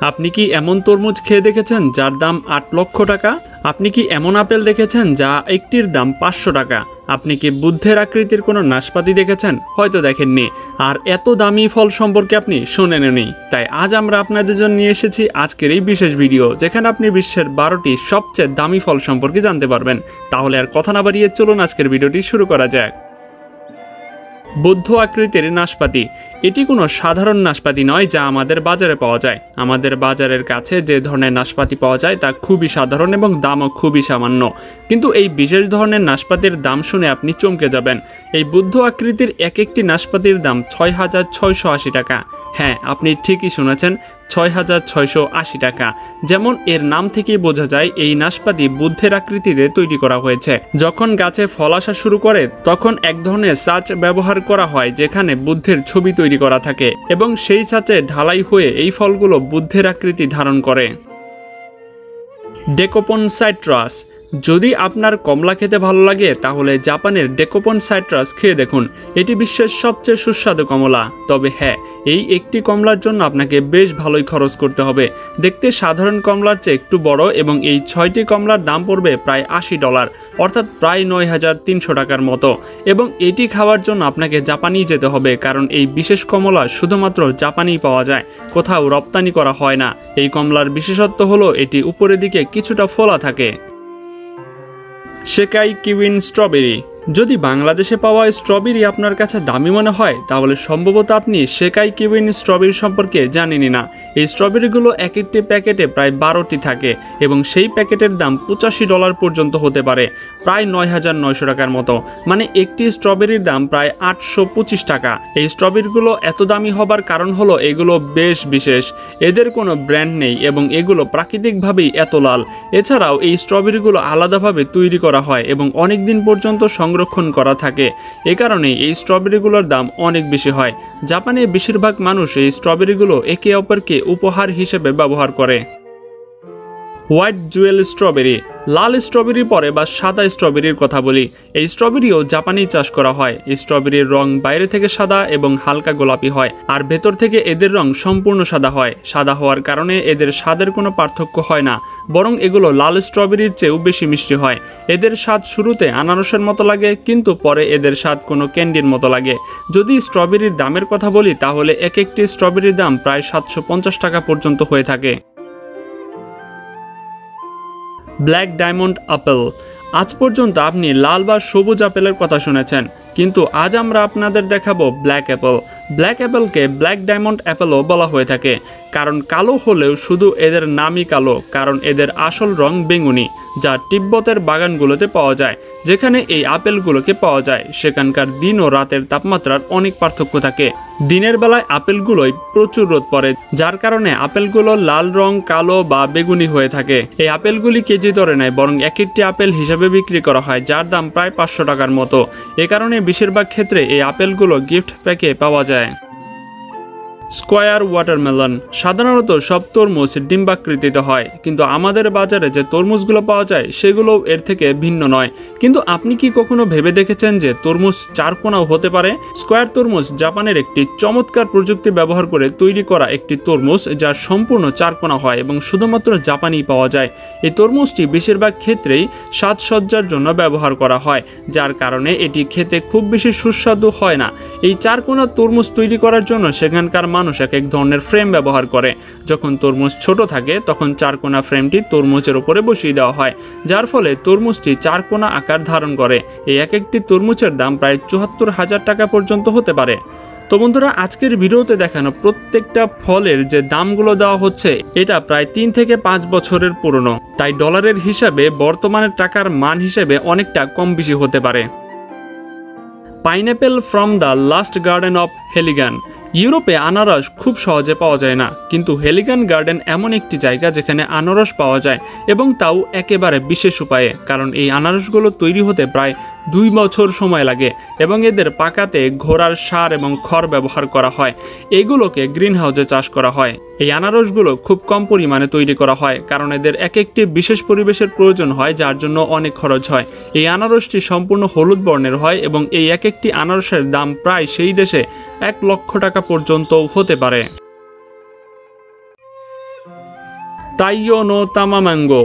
আপনি কি এমন তরমুজ খেয়ে দেখেছেন যার দাম ৮ লক্ষ টাকা? আপনি কি এমন আপেল দেখেছেন যা একটির দাম ৫০০ টাকা? আপনি কি বুদ্ধের আকৃতির কোনো নাশপাতি দেখেছেন? হয়তো দেখেননি। আর এত দামি ফল সম্পর্কে আপনি শোনেননি। তাই আজ আমরা আপনাদের জন্য নিয়ে এসেছি আজকের এই বিশেষ ভিডিও, যেখানে আপনি বিশ্বের 12টি সবচেয়ে দামি ফল সম্পর্কে জানতে পারবেন। তাহলে আর কথা না বাড়িয়ে চলুন আজকের ভিডিওটি শুরু করা যাক। বুদ্ধ আকৃতির নাশপাতি। এটি কোনো সাধারণ নাশপাতি নয় যা আমাদের বাজারে পাওয়া যায়। আমাদের বাজারের কাছে যে ধরনের নাশপাতি পাওয়া যায় তা খুবই সাধারণ এবং দামও খুবই সামান্য। কিন্তু এই বিশেষ ধরনের নাশপাতির দাম শুনে আপনি চমকে যাবেন। এই বুদ্ধ আকৃতির এক একটি নাশপাতির দাম ৬,৬৮০ টাকা। হ্যাঁ, আপনি ঠিকই শুনেছেন, ৬,৬৮০ টাকা। যেমন এর নাম থেকেই বোঝা যায় এই নাশপাতি বুদ্ধের আকৃতিতে তৈরি করা হয়েছে। যখন গাছে ফল আসা শুরু করে তখন এক ধরনের ছাঁচ ব্যবহার করা হয় যেখানে বুদ্ধের ছবি তৈরি করা থাকে এবং সেই ছাঁচে ঢালাই হয়ে এই ফলগুলো বুদ্ধের আকৃতি ধারণ করে। Dekopon citrus. যদি আপনার কমলা খেতে ভালো লাগে তাহলে জাপানের ডেকোপন সাইট্রাস খেয়ে দেখুন। এটি বিশ্বের সবচেয়ে সুস্বাদু কমলা। তবে হ্যাঁ, এই একটি কমলার জন্য আপনাকে বেশ ভালোই খরচ করতে হবে। দেখতে সাধারণ কমলার চেয়ে একটু বড় এবং এই 6টি কমলার দাম পড়বে প্রায় $80, অর্থাৎ প্রায় 9,300 টাকার মতো। এবং এটি খাওয়ার জন্য আপনাকে জাপানেই যেতে হবে, কারণ এই বিশেষ কমলা শুধুমাত্র জাপানেই পাওয়া যায়, কোথাও রপ্তানি করা হয় না। এই কমলার বিশেষত্ব হলো এটি উপরের দিকে কিছুটা ফোলা থাকে। সেকাই কিউইন স্ট্রবেরি। যদি বাংলাদেশে পাওয়া স্ট্রবেরি আপনার কাছে দামি মনে হয় তাহলে সম্ভবত আপনি সেকাই কিউইন স্ট্রবেরি সম্পর্কে জানেনই না। এই স্ট্রবেরিগুলো এক একটি প্যাকেটে প্রায় 12টি থাকে এবং সেই প্যাকেটের দাম $85 পর্যন্ত হতে পারে, প্রায় 9,900 টাকার মতো। মানে একটি স্ট্রবেরির দাম প্রায় 825 টাকা। এই স্ট্রবেরিগুলো এত দামি হবার কারণ হলো এগুলো বেশ বিশেষ। এদের কোনো ব্র্যান্ড নেই এবং এগুলো প্রাকৃতিকভাবেই এত লাল। এছাড়াও এই স্ট্রবেরিগুলো আলাদাভাবে তৈরি করা হয় এবং অনেক দিন পর্যন্ত সংরক্ষণ করা থাকে। এ কারণে এই স্ট্রবেরিগুলোর দাম অনেক বেশি হয়। জাপানে বেশিরভাগ মানুষ এই স্ট্রবেরিগুলো একে অপরকে উপহার হিসেবে ব্যবহার করে। White jewel strawberry. লাল স্ট্রবেরির পরে বা সাদা স্ট্রবেরির কথা বলি। এই স্ট্রবেরিও জাপানেই চাষ করা হয়। এই স্ট্রবেরির রং বাইরে থেকে সাদা এবং হালকা গোলাপি হয়, আর ভেতর থেকে এদের রং সম্পূর্ণ সাদা হয়। সাদা হওয়ার কারণে এদের স্বাদের কোনো পার্থক্য হয় না, বরং এগুলো লাল স্ট্রবেরির চেয়েও বেশি মিষ্টি হয়। এদের স্বাদ শুরুতে আনারসের মতো লাগে, কিন্তু পরে এদের স্বাদ কোনো ক্যান্ডির মতো লাগে। যদি স্ট্রবেরির দামের কথা বলি তাহলে এক একটি স্ট্রবেরির দাম প্রায় 750 টাকা পর্যন্ত হয়ে থাকে। Black diamond apple. আজ পর্যন্ত আপনি লাল বা সবুজ আপেলের কথা শুনেছেন, কিন্তু আজ আমরা আপনাদের দেখাবো ব্ল্যাক অ্যাপেল। ব্ল্যাক অ্যাপেলকে ব্ল্যাক ডায়মন্ড অ্যাপেলও বলা হয়ে থাকে, কারণ কালো হলেও শুধু এদের নামই কালো, কারণ এদের আসল রং বেগুনি, যা তিব্বতের বাগানগুলোতে পাওয়া যায়। যেখানে এই আপেলগুলোকে পাওয়া যায় সেখানকার দিন ও রাতের তাপমাত্রার অনেক পার্থক্য থাকে। দিনের বেলায় আপেলগুলোয় প্রচুর রোদ পড়ে, যার কারণে আপেলগুলো লাল রং, কালো বা বেগুনি হয়ে থাকে। এই আপেলগুলি কেজি দরে নেয়, বরং এক একটি আপেল হিসাবে বিক্রি করা হয়, যার দাম প্রায় 500 টাকার মতো। এ কারণে বেশিরভাগ ক্ষেত্রে এই আপেলগুলো গিফট প্যাকে পাওয়া যায়। Square watermelon. সাধারণত সব তরমুজ ডিম্বাকৃতিতে হয়, কিন্তু আমাদের বাজারে যে তরমুজগুলো পাওয়া যায় সেগুলো এর থেকে ভিন্ন নয়। কিন্তু আপনি কি কখনো ভেবে দেখেছেন যে তরমুজ চারকোনাও হতে পারে? স্কোয়ার তরমুজ জাপানের একটি চমৎকার প্রযুক্তি ব্যবহার করে তৈরি করা একটি তরমুজ, যা সম্পূর্ণ চারকোনা হয় এবং শুধুমাত্র জাপানেই পাওয়া যায়। এই তরমুজটি বেশিরভাগ ক্ষেত্রেই সাজসজ্জার জন্য ব্যবহার করা হয়, যার কারণে এটি খেতে খুব বেশি সুস্বাদু হয় না। এই চারকোনা তরমুজ তৈরি করার জন্য সেখানকার মানুষ এক এক ধরনের ফ্রেম ব্যবহার করে। যখন তরমুজ ছোট থাকে তখন চারকোনা ফ্রেমটি তরমুজের উপরে বসিয়ে দেওয়া হয়, যার ফলে তরমুজটি চারকোনা আকার ধারণ করে। এই এক একটি তরমুজের দাম প্রায় 74,000 টাকা পর্যন্ত হতে পারে। তো বন্ধুরা, আজকের ভিডিওতে দেখানো প্রত্যেকটা ফলের যে দামগুলো দেওয়া হচ্ছে এটা প্রায় 3 থেকে 5 বছরের পুরনো, তাই ডলারের হিসাবে বর্তমানের টাকার মান হিসেবে অনেকটা কম বেশি হতে পারে। Pineapple from the last garden of Heligan. ইউরোপে আনারস খুব সহজে পাওয়া যায় না, কিন্তু হেলিগান গার্ডেন এমন একটি জায়গা যেখানে আনারস পাওয়া যায়, এবং তাও একেবারে বিশেষ উপায়ে, কারণ এই আনারসগুলো তৈরি হতে প্রায় 2 বছর সময় লাগে এবং এদের পাকাতে ঘোড়ার সার এবং খড় ব্যবহার করা হয়। এগুলোকে গ্রিন হাউসে চাষ করা হয়। এই আনারসগুলো খুব কম পরিমাণে তৈরি করা হয়, কারণ এদের এক একটি বিশেষ পরিবেশের প্রয়োজন হয়, যার জন্য অনেক খরচ হয়। এই আনারসটি সম্পূর্ণ হলুদ বর্ণের হয় এবং এই এক একটি আনারসের দাম প্রায় সেই দেশে 1 লক্ষ টাকা পর্যন্ত হতে পারে। তাইয়ো নো তামাম্যাঙ্গো।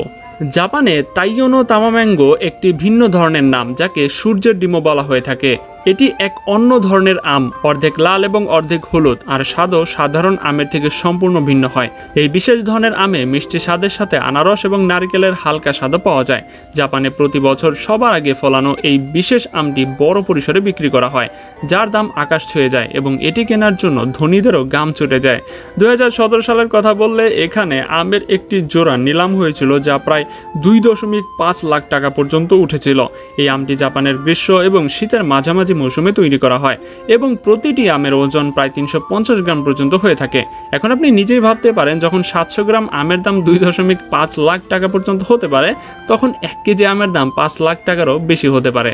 জাপানে তাইয়ো নো তামাম্যাঙ্গো একটি ভিন্ন ধরনের নাম, যাকে সূর্যের ডিমও বলা হয়ে থাকে। এটি এক অন্য ধরনের আম, অর্ধেক লাল এবং অর্ধেক হলুদ, আর স্বাদও সাধারণ আমের থেকে সম্পূর্ণ ভিন্ন হয়। এই বিশেষ ধরনের আমে মিষ্টি স্বাদের সাথে আনারস এবং নারকেলের হালকা স্বাদও পাওয়া যায়। জাপানে প্রতি বছর সবার আগে ফলানো এই বিশেষ আমটি বড় পরিসরে বিক্রি করা হয়, যার দাম আকাশ ছুঁয়ে যায় এবং এটি কেনার জন্য ধনীদেরও গাম ছুটে যায়। 2017 সালের কথা বললে এখানে আমের একটি জোড়া নিলাম হয়েছিল, যা প্রায় 2.5 লাখ টাকা পর্যন্ত উঠেছিল। এই আমটি জাপানের গ্রীষ্ম এবং শীতের মাঝামাঝি মৌসুমে তৈরি করা হয় এবং প্রতিটি আমের ওজন প্রায় 350 গ্রাম পর্যন্ত হয়ে থাকে। এখন আপনি নিজেই ভাবতে পারেন, যখন 700 গ্রাম আমের দাম 2.5 লাখ টাকা পর্যন্ত হতে পারে, তখন 1 কেজি আমের দাম 5 লাখ টাকারও বেশি হতে পারে।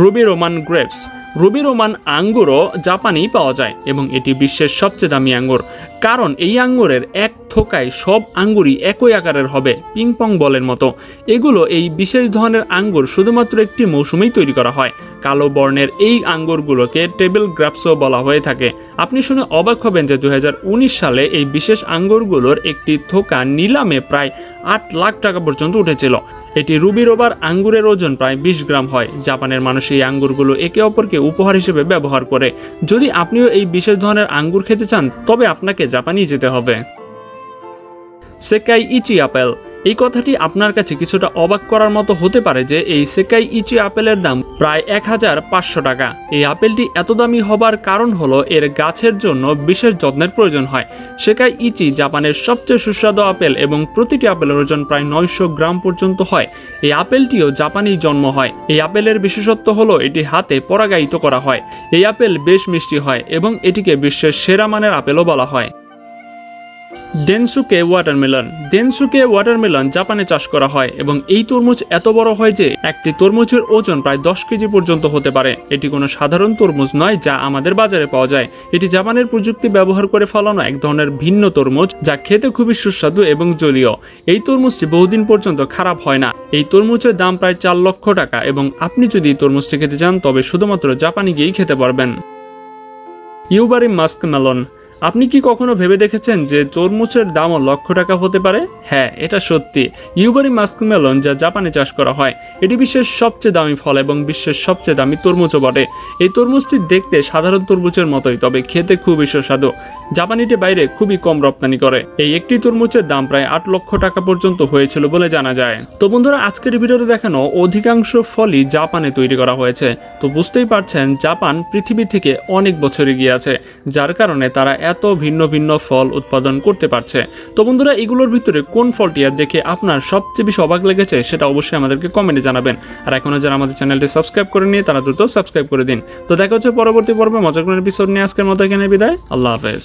Ruby Roman grapes. Ruby Roman আঙ্গুরও জাপানেই পাওয়া যায় এবং এটি বিশ্বের সবচেয়ে দামি আঙ্গুর, কারণ এই আঙ্গুরের এক থোকায় সব আঙ্গুরই একই আকারের হবে, পিংপং বলের মতো। এগুলো এই বিশেষ ধরনের আঙ্গুর শুধুমাত্র একটি মৌসুমেই তৈরি করা হয়। কালো বর্ণের এই আঙ্গুরগুলোকে টেবিল গ্রাপসও বলা হয়ে থাকে। আপনি শুনে অবাক হবেন যে 2019 সালে এই বিশেষ আঙ্গুরগুলোর একটি থোকা নিলামে প্রায় 8 লাখ টাকা পর্যন্ত উঠেছিল। এটি রুবি রোবার আঙ্গুরের ওজন প্রায় 20 গ্রাম হয়। জাপানের মানুষ এই আঙ্গুরগুলো একে অপরকে উপহার হিসেবে ব্যবহার করে। যদি আপনিও এই বিশেষ ধরনের আঙ্গুর খেতে চান, তবে আপনাকে জাপানেই যেতে হবে। সেকাই ইচি আপেল। এই কথাটি আপনার কাছে কিছুটা অবাক করার মতো হতে পারে যে এই সেকাই ইচি আপেলের দাম প্রায় 1500 টাকা। এই আপেলটি এত দামি হবার কারণ হলো এর গাছের জন্য বিশেষ যত্নের প্রয়োজন হয়। সেকাই ইচি জাপানের সবচেয়ে সুস্বাদু আপেল এবং প্রতিটি আপেলের ওজন প্রায় 900 গ্রাম পর্যন্ত হয়। এই আপেলটিও জাপানেই জন্ম হয়। এই আপেলের বিশেষত্ব হলো এটি হাতে পরাগায়িত করা হয়। এই আপেল বেশ মিষ্টি হয় এবং এটিকে বিশ্বের সেরা মানের আপেলও বলা হয়। ডেনসুকে ওয়াটারমেলন। ডেনসুকে ওয়াটারমেলন জাপানে চাষ করা হয় এবং এই তরমুজ এত বড় হয় যে একটি তরমুজের ওজন প্রায় 10 কেজি পর্যন্ত হতে পারে। এটি কোনো সাধারণ তরমুজ নয় যা আমাদের বাজারে পাওয়া যায়। এটি জাপানের প্রযুক্তি ব্যবহার করে ফলানো এক ধরনের ভিন্ন তরমুজ, যা খেতে খুবই সুস্বাদু এবং জলীয়। এই তরমুজটি বহুদিন পর্যন্ত খারাপ হয় না। এই তরমুজের দাম প্রায় 4 লক্ষ টাকা এবং আপনি যদি এই তরমুজটি খেতে চান, তবে শুধুমাত্র জাপানে গিয়েই খেতে পারবেন। Yubari muskmelon. আপনি কি কখনো ভেবে দেখেছেন যে তরমুজের দামও লক্ষ টাকা হতে পারে? হ্যাঁ, এটা সত্যি। ইউবারি মাস্কমেলন যা জাপানে চাষ করা হয়, এটি বিশ্বের সবচেয়ে দামি ফল এবং বিশ্বের সবচেয়ে দামি তরমুজও বটে। এই তরমুজটি দেখতে সাধারণ তরমুজের মতোই, তবে খেতে খুবই সুস্বাদু। জাপানিটি বাইরে খুবই কম রপ্তানি করে। এই একটি তরমুজের দাম প্রায় 8 লক্ষ টাকা পর্যন্ত হয়েছিল বলে জানা যায়। তো বন্ধুরা, আজকের ভিডিওতে দেখানো অধিকাংশ ফলই জাপানে তৈরি করা হয়েছে। তো বুঝতেই পারছেন, জাপান পৃথিবী থেকে অনেক বছর এগিয়ে আছে, যার কারণে তারা এত ভিন্ন ভিন্ন ফল উৎপাদন করতে পারছে। তো বন্ধুরা, এগুলোর ভিতরে কোন ফলটি আর দেখে আপনার সবচেয়ে বেশি অবাক লেগেছে সেটা অবশ্যই আমাদেরকে কমেন্টে জানাবেন। আর এখনো যারা আমাদের চ্যানেলটি সাবস্ক্রাইব করে নিয়ে তারা দ্রুত সাবস্ক্রাইব করে দিন। তো দেখা হচ্ছে পরবর্তী পর্বে মজার কোনো এপিসোড নিয়ে। আজকের মতো এখানে বিদায়। আল্লাহ হাফেজ।